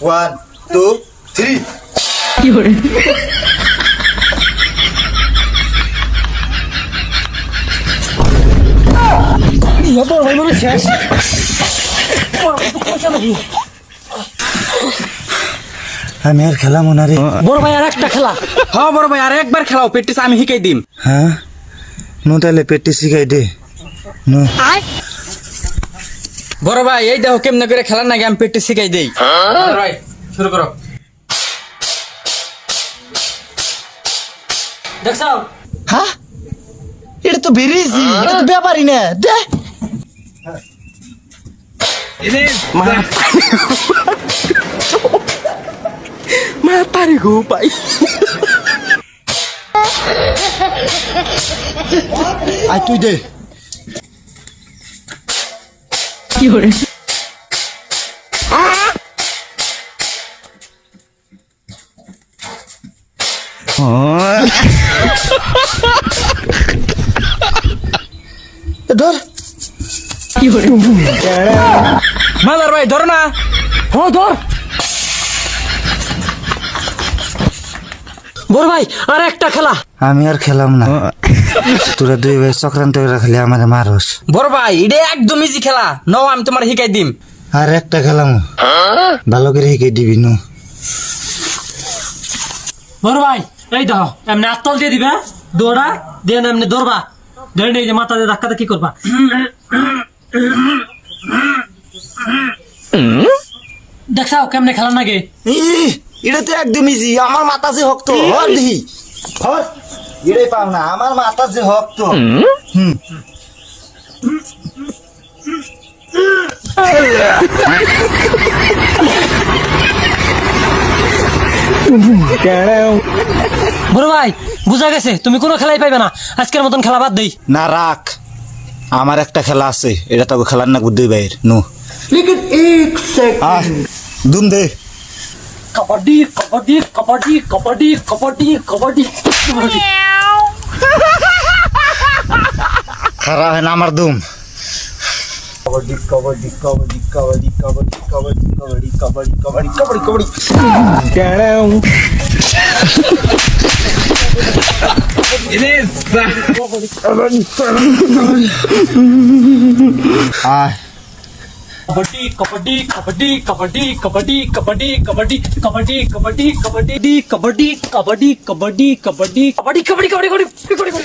1 2 3 কি hore ইয়া বড় ভাই মনে শেষ আমি আর খেলাম না রে। বড় ভাই আর একটা খেলা। হ্যাঁ বড় ভাই আর একবার খেলাও প্র্যাকটিস আমি শিখাই দিম। হ্যাঁ নু তাহলে পেটি শিখাই দে নু। বড় ভাই এই দেখো কেমনে করে খেলার নাকি আমি প্র্যাকটিস শিখাই দেই। বড় ভাই শুরু করো। দেখছো হ্যাঁ এটা তো বেরিয়েছি, এটা তো ব্যাপারই না দে। মা পারি গো ভাই। আই তুই দে। কি hore ধর কি hore মাদার ভাই ধরো না। হ্যাঁ ধর। বড় ভাই আর একটা খেলা। আমি আর খেলাম না, তোরা দুই ভাই চক্রান্ত করে রাখলে আমার মারস। বড় ভাই এটা একদম ইজি খেলা, নাও আমি তোমার শিখাই দিম। আর একটা খেলাম ভালো করে শিখে দিবি নু। বড় ভাই এই দেখো এমনি আত্তল দিয়ে দিবে, দৌড়া দিয়ে এমনি দৌড়বা, ধরে নিয়ে যে মাথা দিয়ে ধাক্কাতে কি করবা। দেখছাও কেমনে খেলা নাকি। এটা তো একদম ইজি, আমার মাথা যে হক্ত হর দিহি হর এটাই পাও না, আমার মাথা যে হক্ত। বড় ভাই বুঝা গেছে তুমি কোনো খেলাই পাইবে না, আজকের মতন খেলা বাদ দেই। না রাখ, আমার একটা খেলা আছে, এটা তো খেলার না বুদ্ধি বাইর নু। দুম দে। কবাডি কবাডি কবাডি কবাডি কবাডি কবাডি কবাডি। খারা হয় না আমার দুম। কবাডি কবাডি কবাডি কবাডি কবাডি কবাডি কবাডি কবাডি কবাডি কবাডি কবাডি। আয় कबड्डी कबड्डी कबड्डी कबड्डी कबड्डी कबड्डी कबड्डी कबड्डी कबड्डी कबड्डी कबड्डी कबड्डी कबड्डी कबड्डी कबड्डी कबड्डी कबड्डी कबड्डी